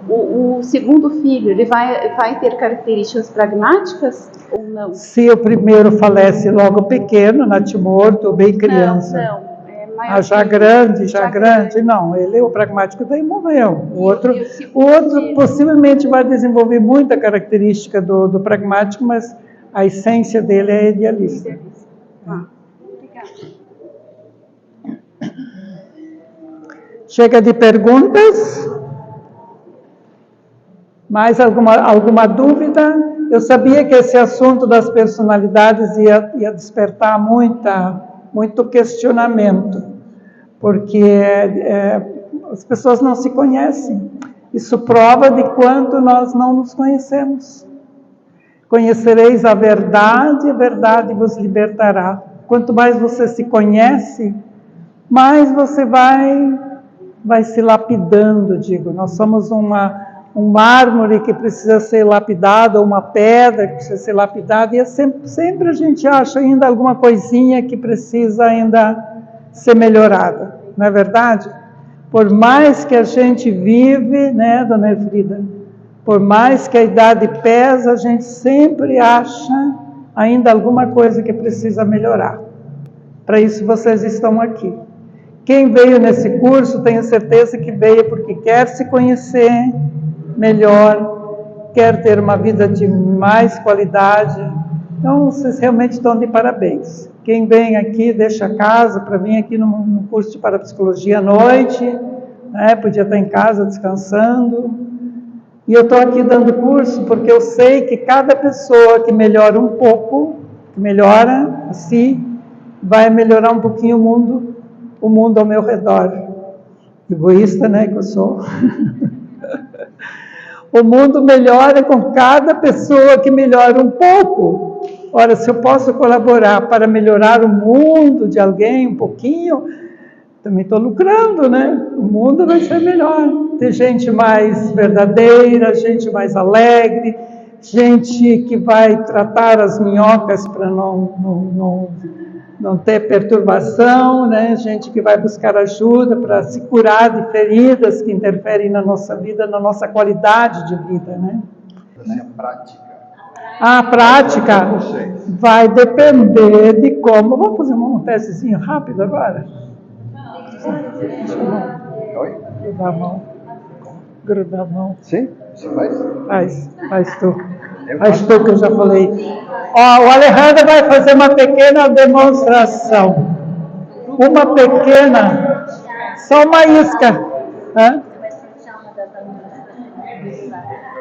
O segundo filho, ele vai ter características pragmáticas ou não? Se o primeiro falece logo pequeno, natimorto, bem criança. Não. É já grande, não. Ele, o pragmático, daí morreu. O outro possivelmente vai desenvolver muita característica do pragmático, mas a essência dele é idealista. Obrigada. Chega de perguntas? Mais alguma dúvida? Eu sabia que esse assunto das personalidades ia despertar muito questionamento, porque as pessoas não se conhecem. Isso prova de quanto nós não nos conhecemos. Conhecereis a verdade vos libertará. Quanto mais você se conhece, mais você vai se lapidando, digo. Nós somos um mármore que precisa ser lapidado, uma pedra que precisa ser lapidada, e sempre a gente acha ainda alguma coisinha que precisa ainda ser melhorada, não é verdade? Por mais que a gente vive, né, dona Elfrida, por mais que a idade pesa, a gente sempre acha ainda alguma coisa que precisa melhorar. Para isso vocês estão aqui. Quem veio nesse curso, tenho certeza que veio porque quer se conhecer melhor, quer ter uma vida de mais qualidade. Então, vocês realmente estão de parabéns. Quem vem aqui, deixa a casa para vir aqui no curso de parapsicologia à noite, né? Podia estar em casa descansando. E eu estou aqui dando curso porque eu sei que cada pessoa que melhora um pouco, que melhora assim, vai melhorar um pouquinho o mundo ao meu redor. Egoísta, né, que eu sou. O mundo melhora com cada pessoa que melhora um pouco. Ora, se eu posso colaborar para melhorar o mundo de alguém um pouquinho, também estou lucrando, né? O mundo vai ser melhor. Ter gente mais verdadeira, gente mais alegre, gente que vai tratar as minhocas para não ter perturbação, né? Gente que vai buscar ajuda para se curar de feridas que interferem na nossa vida, na nossa qualidade de vida, né? Assim, a prática. A prática vai depender de como... Vamos fazer um testezinho rápido agora? Grudar a mão. Sim, você faz? Faz tu. Faz tu que eu já falei. Ó, o Alejandro vai fazer uma pequena demonstração. Uma pequena, só uma isca. Hã?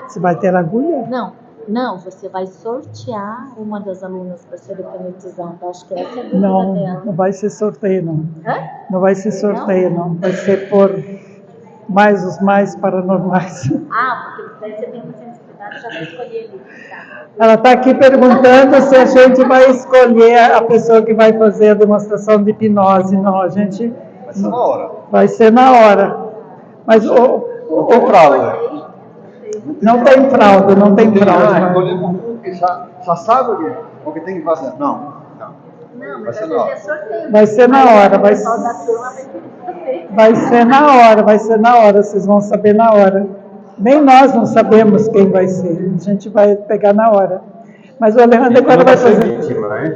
Você vai ter agulha? Não, você vai sortear uma das alunas para ser hipnotizada. Acho que essa é a dúvida Não, dela. não vai ser sorteio, não. Hã? Não vai ser sorteio, não. Vai ser por os mais paranormais. Ah, porque daí você tem uma sensibilidade já para escolher ali. Tá. Ela está aqui perguntando se a gente vai escolher a pessoa que vai fazer a demonstração de hipnose. Não, a gente... Vai ser na hora. Vai ser na hora. Mas Não tem fralda. Não tem fralda, não tem fralda. Escolhemos um que já sabe o que tem que fazer. Não. Não, Vai mas ser às na hora. vezes é sorteio. Vai ser na hora, vai O pessoal da turma vai ter que saber. vai ser na hora, vocês vão saber na hora. Nem nós não sabemos quem vai ser, a gente vai pegar na hora. Mas o Alejandro agora vai fazer. Vítima, hein?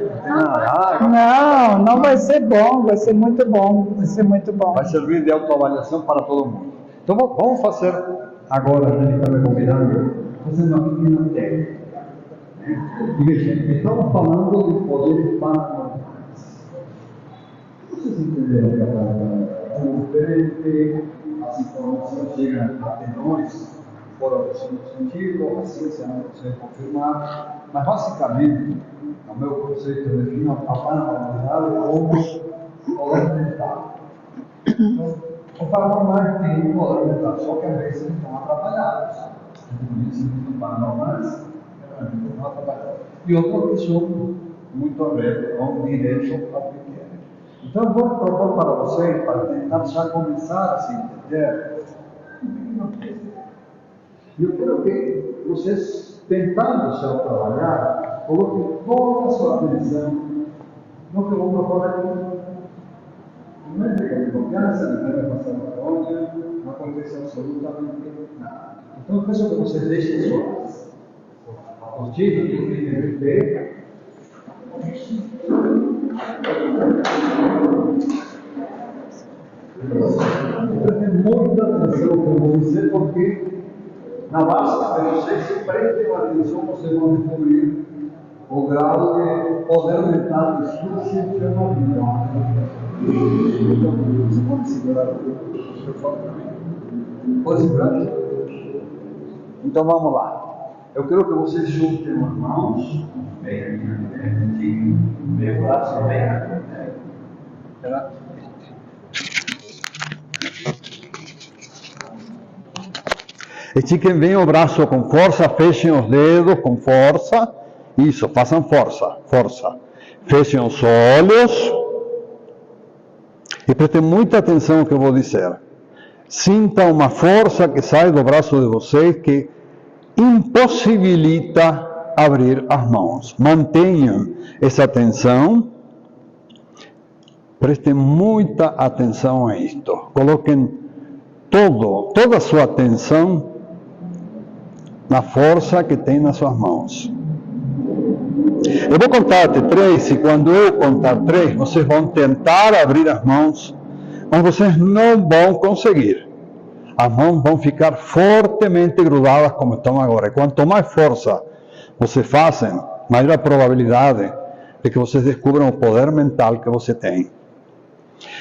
Não vai ser bom, vai ser muito bom, vai ser muito bom. Vai servir de autoavaliação para todo mundo. Então vamos fazer agora, ele está me convidando, fazendo uma pequena técnica. E veja, estamos falando de poderes paranormais. Vocês entenderam que a frente, as informações chegam até nós, fora do sentido, a ciência não consegue confirmar, mas basicamente, no meu conceito, eu defino a paranormalidade como poder mental. Então, o paranormal tem um poder mental, só que às vezes estão atrapalhados. Então, paranormais, estão atrapalhados. E outros que são muito abertos, vão direto ao que querem. Então, eu vou propor para vocês, para tentar já começar a se entender, eu quero que vocês, tentando se autoavaliar, coloquem toda a sua atenção no que eu vou propor aqui. Não é pegar de confiança, não vai passar uma vergonha, não acontece absolutamente nada. Então, eu peço que vocês deixem suas apostilas, que fiquem de pé. Prestem muita atenção no que eu vou dizer, porque na base de vocês, se prestem atenção, vocês vão descobrir o grau de poder mental de sua funcionalidade. Você pode segurar o seu foco também? Pode segurar? Então vamos lá. Eu quero que vocês juntem as mãos, bem aqui na frente, bem o braço bem aqui. Será? Estiquem bem o braço com força, fechem os dedos com força. Isso, façam força, força. Fechem os olhos. E prestem muita atenção no que eu vou dizer. Sinta uma força que sai do braço de vocês que impossibilita abrir as mãos. Mantenham essa atenção. Prestem muita atenção a isto. Coloquem toda a sua atenção na força que tem nas suas mãos. Eu vou contar até 3, e quando eu contar 3, vocês vão tentar abrir as mãos, mas vocês não vão conseguir. As mãos vão ficar fortemente grudadas como estão agora. E quanto mais força vocês fazem, maior a probabilidade de que vocês descubram o poder mental que você tem.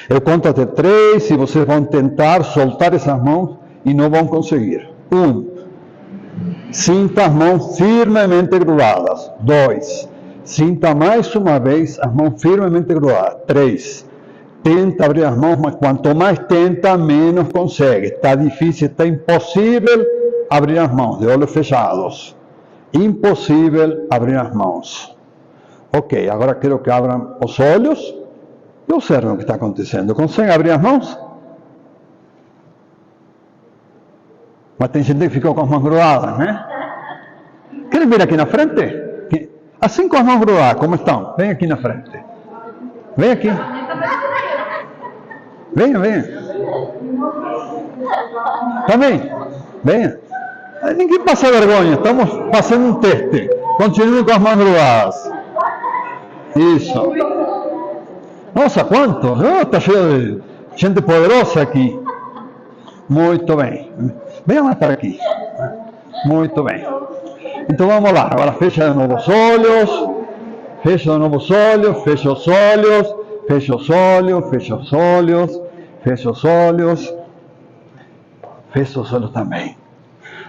Eu conto até 3 e vocês vão tentar soltar essas mãos e não vão conseguir. 1. Sinta as mãos firmemente grudadas. 2. Sinta mais uma vez as mãos firmemente grudadas. 3. Tenta abrir as mãos, mas quanto mais tenta, menos consegue. Está difícil, está impossível abrir as mãos, de olhos fechados. Impossível abrir as mãos. Ok, agora quero que abram os olhos e observem o que está acontecendo. Conseguem abrir as mãos? Mas tem gente que ficou com as mãos grudadas, né? Querem vir aqui na frente? Assim com as mãos grudadas, como estão? Vem aqui na frente. Vem aqui. Venha, venha. Também. Venha. Ninguém passa vergonha, estamos fazendo um teste. Continue com as mãos grudadas. Isso. Nossa, quanto? Está cheio de gente poderosa aqui. Muito bem. Venha mais para aqui. Muito bem. Então vamos lá. Agora fecha de novo os olhos. Fecha de novo os olhos. Fecha os olhos. Fecha os olhos. Fecha os olhos. Fecha os olhos. Fecha os olhos também.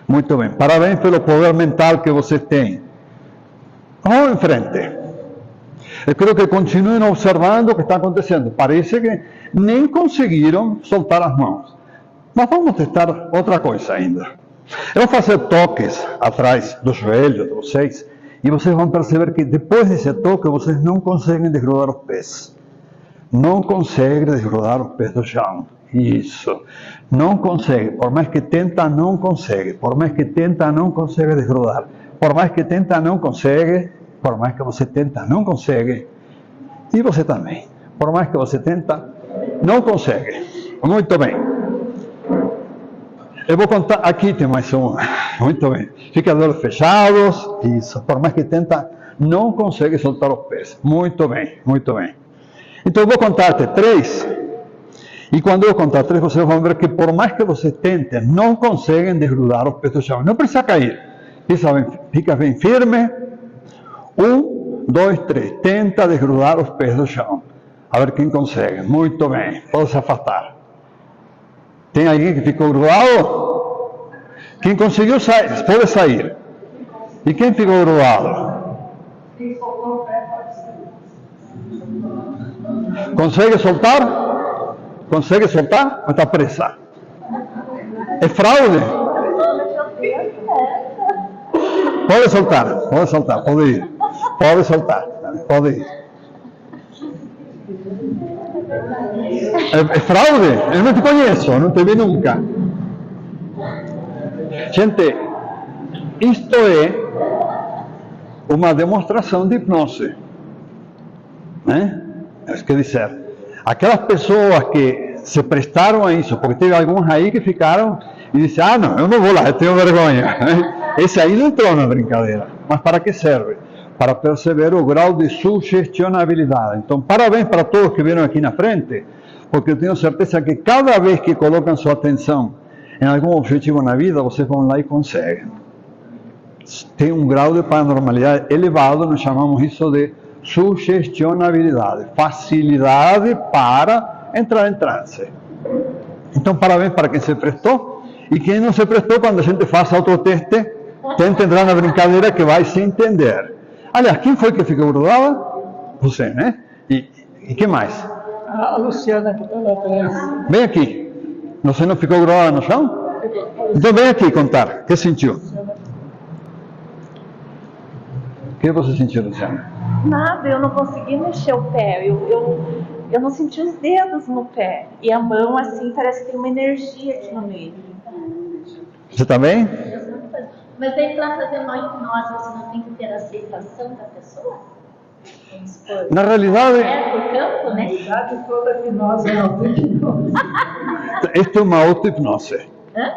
Muito bem. Parabéns pelo poder mental que você tem. Vamos em frente. Eu quero que continuem observando o que está acontecendo. Parece que nem conseguiram soltar as mãos. Mas vamos testar outra coisa ainda. Eu vou fazer toques atrás dos joelhos de vocês. E vocês vão perceber que depois desse toque, vocês não conseguem desgrudar os pés. não consegue desgrudar os pés do chão. Isso. Não consegue. Por mais que tenta, não consegue. Por mais que tenta, não consegue desgrudar. Por mais que tenta, não consegue. Por mais que você tenta, não consegue. E você também. Por mais que você tenta, não consegue. Muito bem. Eu vou contar. Aqui tem mais um. Muito bem. Fica de olhos fechados. Isso. Por mais que tenta, não consegue soltar os pés. Muito bem. Muito bem. Então eu vou contar-te 3. E quando eu contar 3, vocês vão ver que por mais que vocês tentem, não conseguem desgrudar os pés do chão. Não precisa cair. Fica bem firme. 1, 2, 3. Tenta desgrudar os pés do chão. A ver quem consegue. Muito bem. Pode se afastar. Tem alguém que ficou grudado? Quem conseguiu sair, pode sair. E quem ficou grudado? Consegue soltar? Consegue soltar? Ou está presa? É fraude? Pode soltar, pode ir. Pode soltar, pode ir. É fraude? Eu não te conheço, não te vi nunca. Gente, isto é uma demonstração de hipnose. Quer dizer, aquelas pessoas que se prestaram a isso, porque teve alguns aí que ficaram e disseram, não, eu não vou lá, eu tenho vergonha. Esse aí não entrou na brincadeira. Mas para que serve? Para perceber o grau de sugestionabilidade. Então, parabéns para todos que vieram aqui na frente, porque eu tenho certeza que cada vez que colocam sua atenção em algum objetivo na vida, vocês vão lá e conseguem. Tem um grau de paranormalidade elevado, nós chamamos isso de sugestionabilidade, facilidade para entrar em transe. Então, parabéns para quem se prestou, e quem não se prestou, quando a gente faça outro teste, tenta entrar na brincadeira que vai se entender. Aliás, quem foi que ficou grudada? Você, né? E quem mais? A Luciana que estava atrás. Vem aqui. Você não ficou grudada no chão? Então vem aqui contar. O que sentiu? O que você sentiu, Luciana? Nada, eu não consegui mexer o pé, eu não senti os dedos no pé, e a mão assim, parece que tem uma energia aqui no meio. Você também? Mas aí para fazer uma hipnose, você não tem que ter aceitação da pessoa? Vamos supor. Na realidade... É por campo, né? Toda hipnose é auto-hipnose. Isto é uma auto-hipnose. Hã?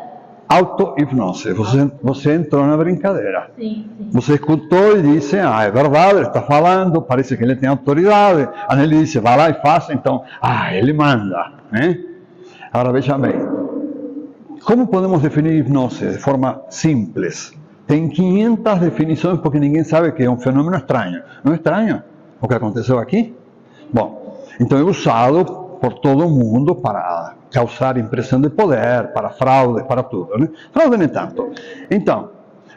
Auto-hipnose. Você entrou na brincadeira. Sim, sim. Você escutou e disse, é verdade, ele está falando, parece que ele tem autoridade. Aí ele disse, vai lá e faça, então, ele manda. Né? Agora veja bem, como podemos definir hipnose de forma simples? Tem 500 definições porque ninguém sabe que é um fenômeno estranho. Não é estranho o que aconteceu aqui? Bom, então é usado por todo mundo para causar impressão de poder, para fraude, para tudo. Né? Fraude nem tanto. Então,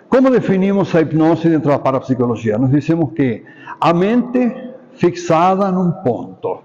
como definimos a hipnose dentro da parapsicologia? Nós dizemos que a mente fixada num ponto.